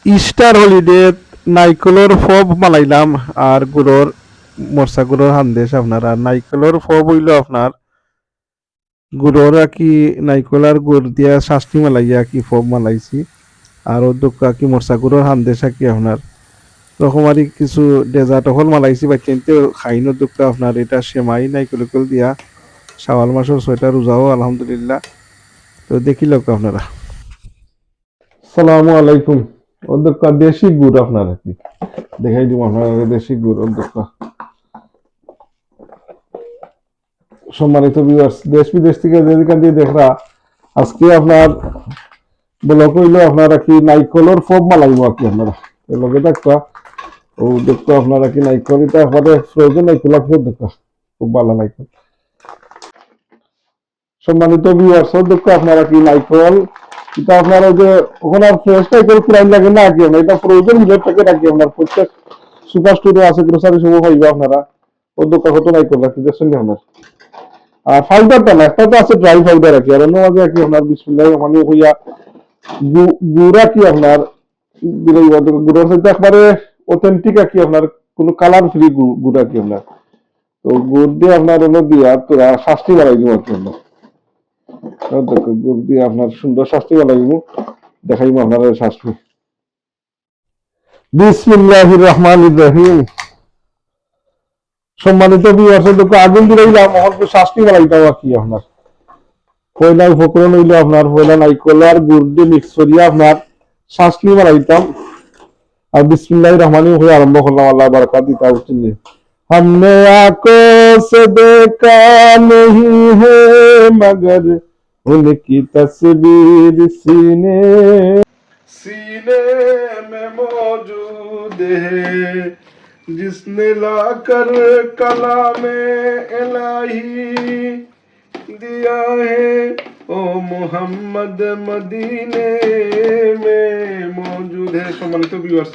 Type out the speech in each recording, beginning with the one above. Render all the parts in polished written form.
Easter holiday নাইকলের ফব বানাইলাম আর গুড়র মরসা গুড়র হান্দেশ আপনার আর নাইকলের ফব হইল আপনার গুড়র কি নাইকল আর গুড় দিয়া শাস্তি মালাইয়া কি ফব মালাইছি আর দোকা কি মরসা গুড়র হান্দেশ কি আপনার রকমারি কিছু ডেজার্ট হল মালাইছি বা চিনতে খাইনো দোকা আপনার এটা সেমাই নাইকল দিয়া শাওয়াল মাসের 6টা রোজাও আলহামদুলিল্লাহ। তো দেখিল আপনারা। সালামু আলাইকুম। অধ্যক্ষ দেশি গুড় আপনারা কি দেখাই দিব আপনারা দেশি গুড় অধ্যক্ষ। সম্মানিত ভিউয়ার্স দেশ বিদেশ থেকে যেদিকে দিয়ে দেখরা আজকে আপনার ব্লক হইল আপনারা কি নাইকলের ফব মালাইব আর কি আপনারা লগে দেখবা ও দেখতো আপনারা কি নাইকল এটা একবারে ফ্রোজেন নাইকল আপনি দেখবা খুব ভালো নাইকল। সম্মানিত ভিউয়ার্স দেখো আপনারা কি নাইকল এটা আপনারা যে ওখানে আর ফ্রেশ নাইকল প্রাইম লাগে না কি এটা ফ্রোজেন মিলের প্যাকেট রাখি আপনার প্রত্যেক সুপার স্টোরে আছে গ্রোসারি সময় পাইবা আপনারা ও দোকান কত নাইকল রাখি দেখছেন আপনার। আর ফাউডারটা না একটা তো আছে ড্রাই ফাউডার রাখি আর অন্য মাঝে কি আপনার বিসমিল্লাহ মানে হইয়া গুড়া কি আপনার গুড়ার সাথে একবারে অথেন্টিক আর কি আপনার কোনো কালার ফ্রি গুড়া কি আপনার। তো গুড় দিয়ে আপনার হলো দিয়া তোরা শাস্তি বাড়াই দিব আর কি আপনার গুড় দিয়ে আপনার সুন্দর শাস্তি বাড়াই দিব দেখাইব আপনার শাস্তি। বিসমিল্লাহির রহমানির রহিম। সম্মানিত বিবাহ আগুন দিলাম মহৎ শাস্তি বাড়াইতাম আর কি আপনার পয়লা উপকরণ হইলো আপনার পয়লা নাইকল আর গুড় দিয়ে মিক্স করিয়া আপনার শাস্তি বাড়াইতাম আর বিসমিল্লাহির রহমানির হয়ে আরম্ভ করলাম আল্লাহ বারাকাত দিতা উঠছেন। हमने आंखों से देखा नहीं है मगर उनकी तस्वीर सीने सीने में मौजूद है जिसने लाकर कला में इलाही दिया है ओ मोहम्मद मदीने में मौजूद है। সম্মানিত ভিউয়ার্স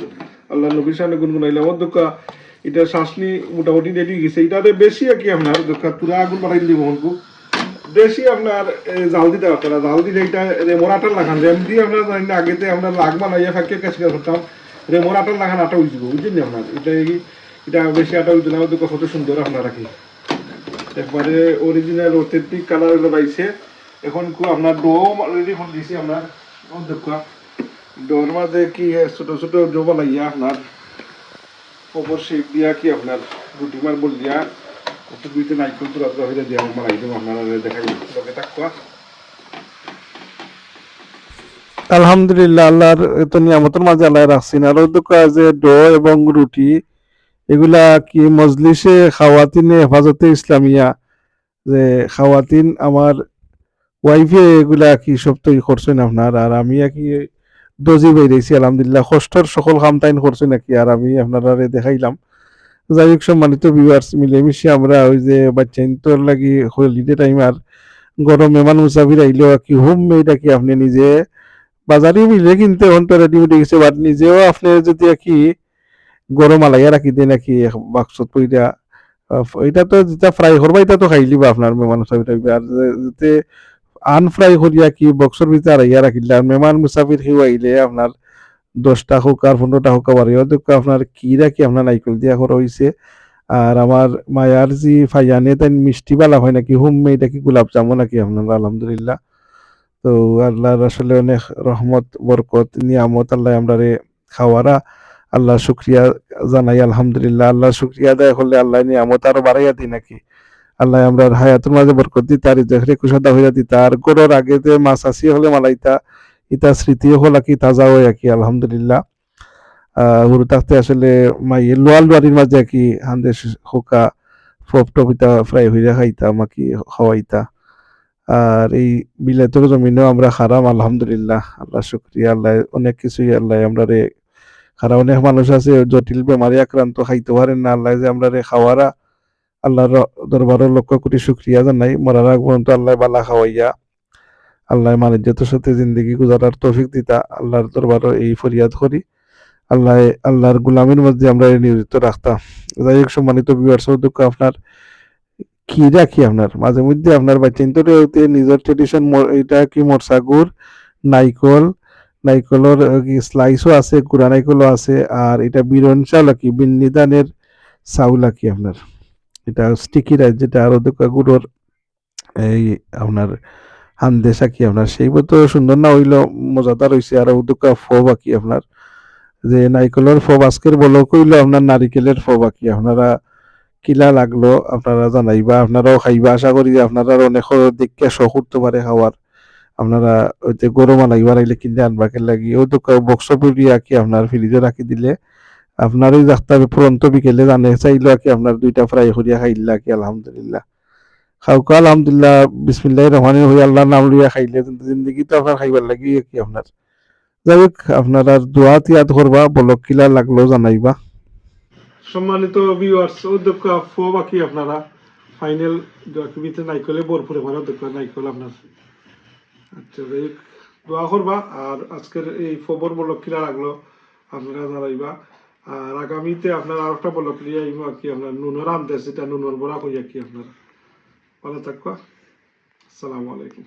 আল্লাহ নবীর শানে গুনগুনাইলাম অধ্যক্ষ এটা শাসনি মোটামুটি রেডি গেছে এটাতে বেশি আর কি আপনার পুরা আগুন বাড়াই দিব অঙ্কু বেশি আপনার জাল দিতে আপনারা জাল দিলে এটা রেমোরাটার লাগান রেম দিয়ে আপনার জানেন আগেতে আমরা লাগ বানাইয়া ফাঁকে কাছে করতাম রেমোরাটার লাগান আটা হয়ে যাবো বুঝলেন আপনার এটা বেশি আটা হইতে না কত সুন্দর আপনারা কি একবারে অরিজিনাল অথেন্টিক কালার হলো পাইছে। এখন আপনার ডো রেডি করে দিয়েছি আপনার অধ্যক্ষ ডোর মাঝে কি ছোট ছোট ডো বানাইয়া আপনার খবর শেপ দিয়া কি আপনার রুটি মার্বল দিয়া একটু দুইতে নাইকল তুলা তুলা হয়ে দিয়া মালাই দেবো আপনারা দেখাই লগে থাকুয়া। আলহামদুলিল্লাহ আল্লাহর এত নিয়ামতের মাঝে আল্লাহ রাখছেন আর যে ডো এবং রুটি এগুলা কি মজলিসে খাওয়াতিনে হেফাজতে ইসলামিয়া যে খাওয়াতিন আমার ওয়াইফে এগুলা কি সব তৈরি করছেন আপনার আর আমি কি দজি বেরিয়েছি আলহামদুলিল্লাহ কষ্টর সকল কাম তাইন করছে নাকি আর আমি আপনারা দেখাইলাম। যাই হোক সম্মানিত ভিউয়ার্স মিলেমিশে আমরা ওই যে বাচ্চাইন্তর লাগি হলিডে টাইম আর গরম মেহমান মুসাফির আইলেও কি হোম মেড কি আপনি নিজে বাজারে মিলে কিনতে এখন তো রেডি উঠে গেছে বাট নিজেও আপনি যদি কি গরম আলাইয়া রাখি দেয় নাকি বাক্সত পইরা এটা তো যেটা ফ্রাই করবা এটা তো খাইলিবা আপনার মেহমান মুসাফির আইবে আর যেতে আনফ্রাই করিয়া কি বক্সর ভিতরে আড়াইয়া রাখিলে আর মেহমান মুসাফির হিউ আইলে আপনার 10টা হোক আর 15টা হোক বাড়ি অধ্যক্ষ আপনার কিরা কি আপনার নাইকল দিয়া করা হয়েছে আর আমার মায়ার জি ফাইয়ানে তাই মিষ্টি বালা হয় নাকি হোম মেড কি গোলাপ জামু নাকি আপনার আলহামদুলিল্লাহ। তো আল্লাহর আসলে অনেক রহমত বরকত নিয়ামত আল্লাহ আমরা খাওয়ারা আল্লাহ শুক্রিয়া জানাই আলহামদুলিল্লাহ আল্লাহ শুক্রিয়া আদায় করলে আল্লাহ নিয়ামত আরো বাড়াইয়া দিই নাকি আল্লাহ আমরা হায়াতের মাঝে বরকত দিতা আর দেখরে কুশাদা হইয়া দিতা আর গরুর আগে যে মাছ আসি হলে মালাইতা ইতা স্মৃতি হল কি তাজা হয়ে কি আলহামদুলিল্লাহ। গরু থাকতে আসলে মাই লোয়াল বাড়ির মাঝে কি হান্দে হোকা ফপ টপিতা ফ্রাই হইয়া খাইতা আমাকে খাওয়াইতা আর এই বিলাতের জমিনেও আমরা খারাম আলহামদুলিল্লাহ আল্লাহ শুক্রিয়া আল্লাহ অনেক কিছুই আল্লাহ আমরা খারা অনেক মানুষ আছে জটিল বেমারি আক্রান্ত খাইতে পারেন না আল্লাহ যে আমরা খাওয়ারা আল্লাহর দরবারের লক্ষ কোটি শুক্রিয়া জানাই মরার আগ পর্যন্ত আল্লাহ বালা খাওয়াইয়া আল্লাহ মানিজ্যতার সাথে জিন্দগি গুজারার তৌফিক দিতা আল্লাহর দরবারও এই ফরিয়াদ করি আল্লাহ আল্লাহর গুলামের মধ্যে আমরা নিয়োজিত রাখতাম। যাই হোক সম্মানিত ভিউয়ার্স দুঃখ আপনার কি রাখি আপনার মাঝে মধ্যে আপনার বাচ্চা নিজের ট্রেডিশন এটা কি মরসাগুর নাইকল নাইকলর কি স্লাইসও আছে, গুড়া নাইকলও আছে। আর এটা বিরন চাউল আর কি, বিন্নি ধানের চাউল আর কি আপনার। এটা স্টিকি রাইস যেটা, আর ওদিকে গুড়োর এই আপনার হান্দেশ আর কি আপনার, সেই মতো সুন্দর না হইলো, মজাদার হইছে। আর ওদিকে ফব আর কি আপনার, যে নাইকলের ফব আজকের বলো কইলো আপনার নারিকেলের ফব আর কি। আপনারা কিলা লাগলো আপনারা জানাইবা, আপনারাও খাইবা, আশা করি যে আপনারা অনেক দিককে শখ করতে পারে খাওয়ার। আপনারা ওই যে গরম আনাইবার আইলে কিনে আনবাকে লাগি, ওই তো বক্স পুরিয়া কি আপনার ফ্রিজে রাখি দিলে আপনার ওই যাত্রা ফুরন্ত বিকেলে জানে চাইলো আর কি আপনার দুইটা ফ্রাই করিয়া খাইলা কি আলহামদুলিল্লাহ। খাওকা আলহামদুলিল্লাহ, বিসমিল্লাহির রহমানির রহিম, আল্লাহর নাম লইয়া খাইলে জিন্দগি তো আপনার খাইবার লাগি কি আপনার। যাই হোক, আপনার আর দোয়া তিয়াদ করবা, বলক কিলা লাগলো জানাইবা। সম্মানিত ভিউয়ার্স, উদ্যোক্তা ফো বাকি আপনারা ফাইনাল ভিতরে নাইকলে ভরপুরে ভরা উদ্যোক্তা নাইকল আপনার। আচ্ছা যাই হোক, দোয়া করবা। আর আজকের এই ফবর বলক কিলা লাগলো আপনারা জানাইবা। আর আগামীতে আপনার আর একটা বলক লিয়ে আইব আর কি আপনার নুনের আনতে, সেটা নুনের বড়া কই আর কি আপনার। ভালো থাকবা, আসসালামু আলাইকুম।